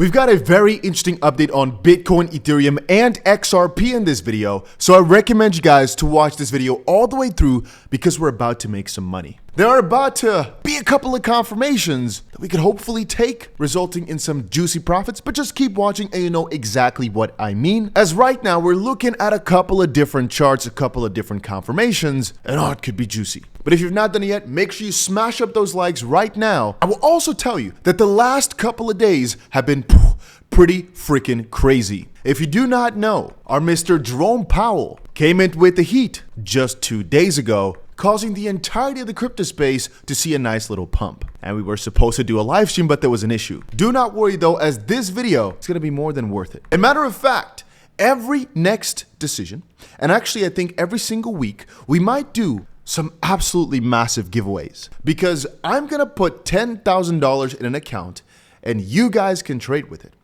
We've got a very interesting update on Bitcoin, Ethereum, and XRP in this video, so I recommend you guys to watch this video all the way through because we're about to make some money. There are about to be a couple of confirmations that we could hopefully take, resulting in some juicy profits, but just keep watching and you know exactly what I mean. As right now, we're looking at a couple of different charts, a couple of different confirmations, and it could be juicy. But if you've not done it yet, make sure you smash up those likes right now. I will also tell you that the last couple of days have been pretty freaking crazy. If you do not know, our Mr. Jerome Powell came in with the heat just 2 days ago, causing the entirety of the crypto space to see a nice little pump. And we were supposed to do a live stream, but there was an issue. Do not worry though, as this video is going to be more than worth it. As a matter of fact, every next decision, and actually I think every single week, we might do some absolutely massive giveaways, because I'm going to put $10,000 in an account and you guys can trade with it.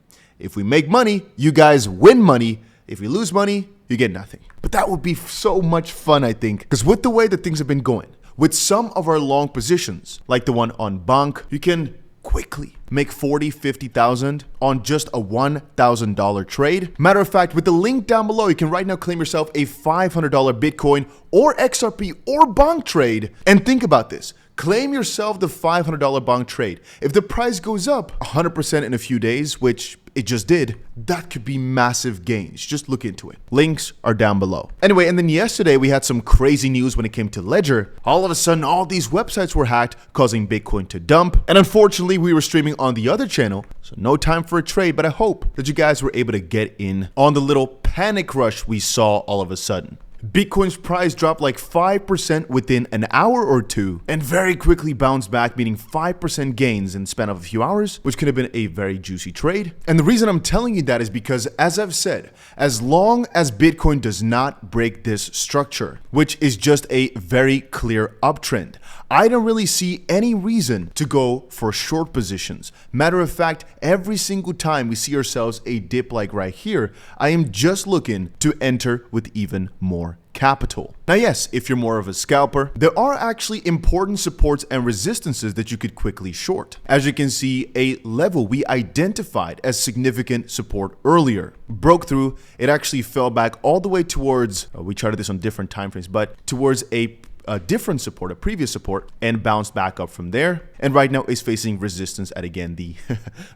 If we make money, you guys win money. If we lose money, you get nothing. But that would be so much fun, I think, because with the way that things have been going, with some of our long positions, like the one on Bank, you can quickly make 40, 50,000 on just a $1,000 trade. Matter of fact, with the link down below, you can right now claim yourself a $500 Bitcoin or XRP or Bank trade. And think about this. Claim yourself the $500 Bank trade. If the price goes up 100% in a few days, which it just did, that could be massive gains. Just look into it. Links are down below. Anyway, and then yesterday we had some crazy news when it came to Ledger. All of a sudden, all these websites were hacked, causing Bitcoin to dump. And unfortunately, we were streaming on the other channel, so no time for a trade, but I hope that you guys were able to get in on the little panic rush we saw all of a sudden. Bitcoin's price dropped like 5% within an hour or two and very quickly bounced back, meaning 5% gains in the span of a few hours, which could have been a very juicy trade. And the reason I'm telling you that is because, as I've said, as long as Bitcoin does not break this structure, which is just a very clear uptrend, I don't really see any reason to go for short positions. Matter of fact, every single time we see ourselves a dip like right here, I am just looking to enter with even more capital. Now, yes, if you're more of a scalper, there are actually important supports and resistances that you could quickly short. As you can see, a level we identified as significant support earlier broke through. It actually fell back all the way towards, we charted this on different time frames, but towards a different support, a previous support, and bounced back up from there. And right now is facing resistance at, again, the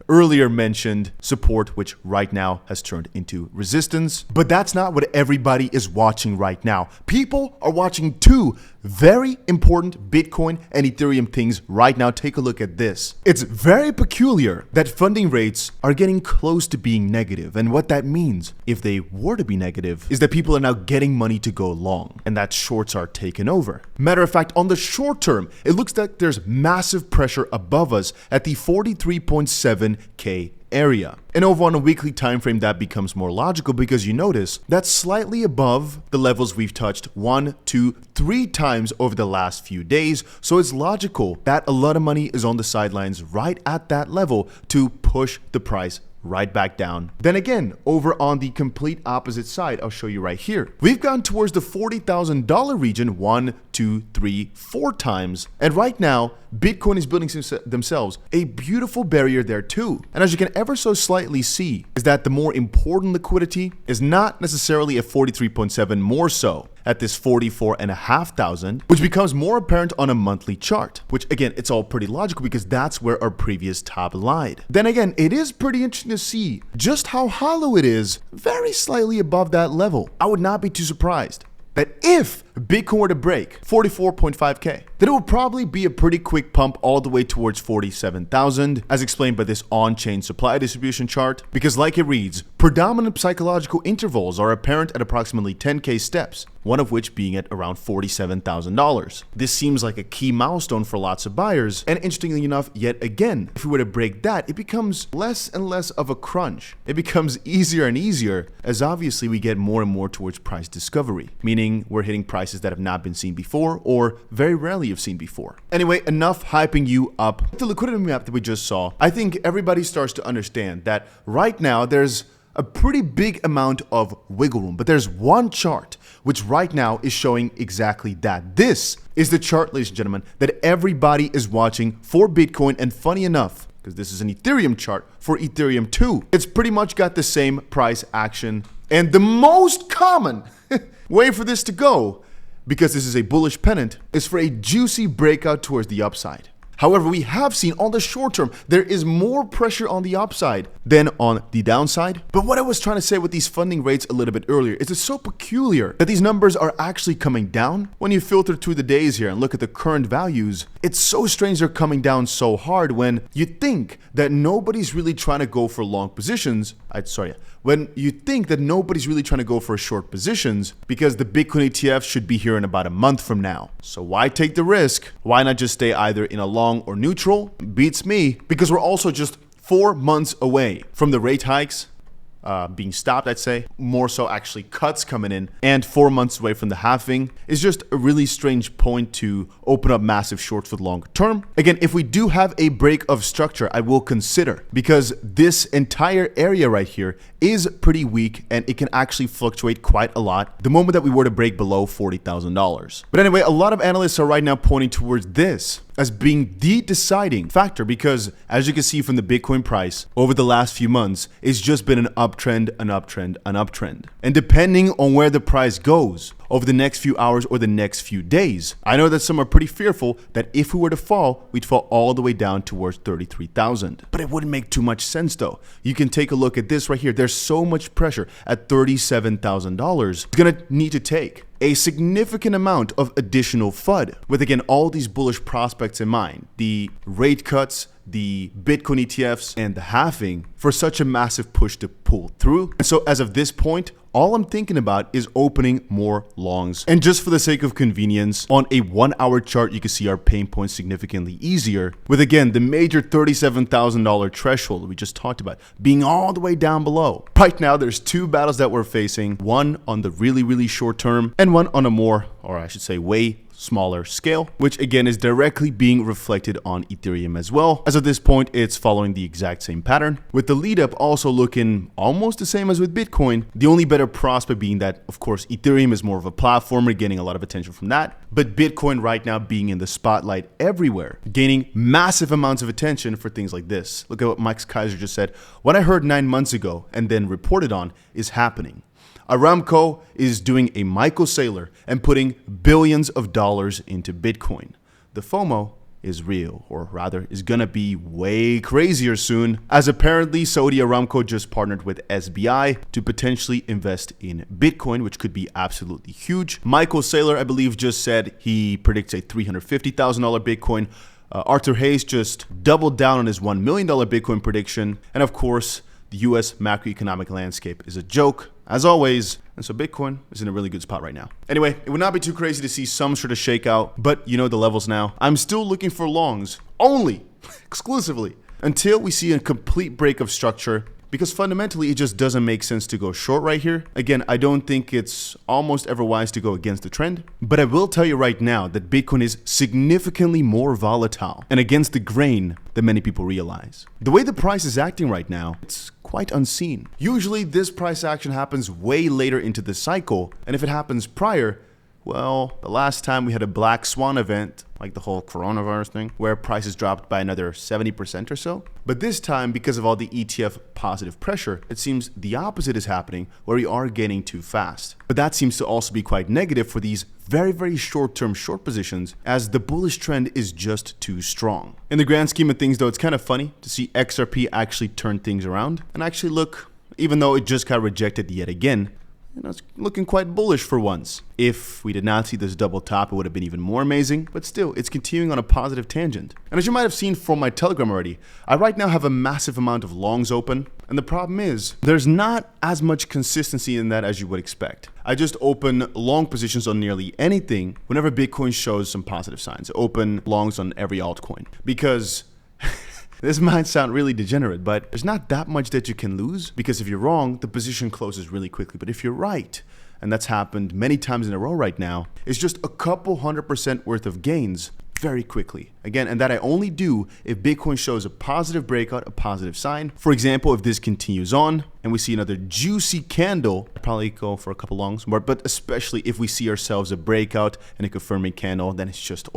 earlier mentioned support, which right now has turned into resistance. But that's not what everybody is watching right now. People are watching two very important Bitcoin and Ethereum things right now. Take a look at this. It's very peculiar that funding rates are getting close to being negative. And what that means, if they were to be negative, is that people are now getting money to go long and that shorts are taken over. Matter of fact, on the short term, it looks like there's massive pressure above us at the 43.7K area. And over on a weekly time frame, that becomes more logical because you notice that's slightly above the levels we've touched 1, 2, 3 times over the last few days. So it's logical that a lot of money is on the sidelines right at that level to push the price right back down. Then again, over on the complete opposite side, I'll show you right here. We've gone towards the $40,000 region 1, 2, 3, 4 times. And right now, Bitcoin is building themselves a beautiful barrier there too. And as you can ever so slightly see, is that the more important liquidity is not necessarily a 43.7, more so at this 44,500, which becomes more apparent on a monthly chart, which again, it's all pretty logical because that's where our previous top lied. Then again, it is pretty interesting to see just how hollow it is, very slightly above that level. I would not be too surprised that if Bitcoin were to break 44.5K, then it will probably be a pretty quick pump all the way towards 47,000, as explained by this on-chain supply distribution chart, because like it reads, predominant psychological intervals are apparent at approximately 10K steps, one of which being at around $47,000. This seems like a key milestone for lots of buyers, and interestingly enough, yet again, if we were to break that, it becomes less and less of a crunch. It becomes easier and easier, as obviously we get more and more towards price discovery, meaning we're hitting prices that have not been seen before, or very rarely have seen before. Anyway, enough hyping you up. The liquidity map that we just saw, I think everybody starts to understand that right now there's a pretty big amount of wiggle room, but there's one chart which right now is showing exactly that. This is the chart, ladies and gentlemen, that everybody is watching for Bitcoin, and funny enough, because this is an Ethereum chart for Ethereum 2. It's pretty much got the same price action. And the most common way for this to go, because this is a bullish pennant, is for a juicy breakout towards the upside. However, we have seen on the short term, there is more pressure on the upside than on the downside. But what I was trying to say with these funding rates a little bit earlier is it's so peculiar that these numbers are actually coming down. When you filter through the days here and look at the current values, it's so strange they're coming down so hard when you think that nobody's really trying to go for long positions. When you think that nobody's really trying to go for short positions because the Bitcoin ETF should be here in about a month from now. So why take the risk? Why not just stay either in a long or neutral? Beats me, because we're also just 4 months away from the rate hikes being stopped, I'd say. More so actually cuts coming in, and 4 months away from the halving is just a really strange point to open up massive shorts for the longer term. Again, if we do have a break of structure, I will consider, because this entire area right here is pretty weak and it can actually fluctuate quite a lot the moment that we were to break below $40,000. But anyway, a lot of analysts are right now pointing towards this as being the deciding factor, because as you can see from the Bitcoin price over the last few months, it's just been an uptrend, an uptrend, an uptrend. And depending on where the price goes over the next few hours or the next few days, I know that some are pretty fearful that if we were to fall, we'd fall all the way down towards 33,000. But it wouldn't make too much sense though. You can take a look at this right here. There's so much pressure at $37,000. It's gonna need to take a significant amount of additional FUD, with again all these bullish prospects in mind, the rate cuts, the Bitcoin ETFs, and the halving, for such a massive push to pull through. And so as of this point, all I'm thinking about is opening more longs. And just for the sake of convenience, on a 1 hour chart, you can see our pain points significantly easier, with again the major $37,000 threshold that we just talked about being all the way down below. Right now, there's two battles that we're facing, one on the really short term and one on a more, or I should say way smaller scale, which again is directly being reflected on Ethereum as well. As of this point, it's following the exact same pattern, with the lead up also looking almost the same as with Bitcoin. The only better prospect being that, of course, Ethereum is more of a platformer, getting a lot of attention from that, but Bitcoin right now being in the spotlight everywhere, gaining massive amounts of attention for things like this. Look at what 𝗫𝗫𝗀𝗀 just said. What I heard 9 months ago and then reported on is happening. Aramco is doing a Michael Saylor and putting billions of dollars into Bitcoin. The FOMO is real, or rather is gonna be way crazier soon, as apparently Saudi Aramco just partnered with SBI to potentially invest in Bitcoin, which could be absolutely huge. Michael Saylor, I believe, just said he predicts a $350,000 Bitcoin. Arthur Hayes just doubled down on his $1 million Bitcoin prediction. And of course, the US macroeconomic landscape is a joke, as always, and so Bitcoin is in a really good spot right now. Anyway, it would not be too crazy to see some sort of shakeout, but you know the levels now. I'm still looking for longs, only, exclusively, until we see a complete break of structure, because fundamentally it just doesn't make sense to go short right here. Again, I don't think it's almost ever wise to go against the trend, but I will tell you right now that Bitcoin is significantly more volatile and against the grain than many people realize. The way the price is acting right now, it's quite unseen. Usually this price action happens way later into the cycle, and if it happens prior, well, the last time we had a black swan event, like the whole coronavirus thing, where prices dropped by another 70% or so. But this time, because of all the ETF positive pressure, it seems the opposite is happening, where we are gaining too fast. But that seems to also be quite negative for these very short-term short positions, as the bullish trend is just too strong. In the grand scheme of things though, it's kind of funny to see XRP actually turn things around and actually look, even though it just got rejected yet again, you know, it's looking quite bullish for once. If we did not see this double top, it would have been even more amazing, but still, it's continuing on a positive tangent. And as you might have seen from my Telegram already, I right now have a massive amount of longs open, and the problem is, there's not as much consistency in that as you would expect. I just open long positions on nearly anything whenever Bitcoin shows some positive signs. Open longs on every altcoin, because this might sound really degenerate, but there's not that much that you can lose, because if you're wrong, the position closes really quickly. But if you're right, and that's happened many times in a row right now, it's just a couple 100% worth of gains very quickly. Again, and that I only do if Bitcoin shows a positive breakout, a positive sign. For example, if this continues on and we see another juicy candle, I'll probably go for a couple longs more, but especially if we see ourselves a breakout and a confirming candle, then it's just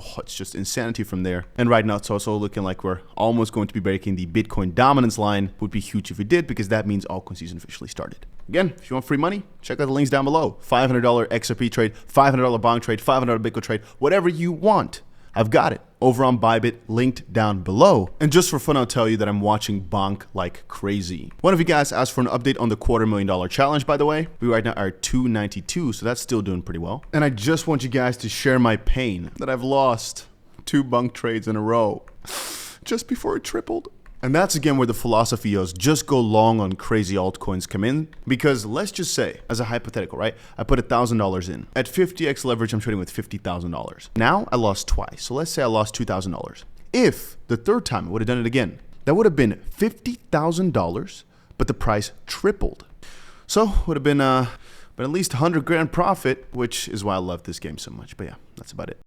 insanity from there. And right now it's also looking like we're almost going to be breaking the Bitcoin dominance line. Would be huge if we did, because that means altcoin season officially started. Again, if you want free money, check out the links down below. $500 XRP trade, $500 bond trade, $500 Bitcoin trade, whatever you want. I've got it over on Bybit, linked down below. And just for fun, I'll tell you that I'm watching bonk like crazy. One of you guys asked for an update on the $250,000 challenge, by the way. We right now are 292, so that's still doing pretty well. And I just want you guys to share my pain that I've lost 2 bunk trades in a row just before it tripled. And that's again where the philosophy is, just go long on crazy altcoins come in. Because let's just say, as a hypothetical, right? I put $1,000 in. At 50x leverage, I'm trading with $50,000. Now I lost twice. So let's say I lost $2,000. If the third time I would have done it again, that would have been $50,000, but the price tripled. So would have been at least 100 grand profit, which is why I love this game so much. But yeah, that's about it.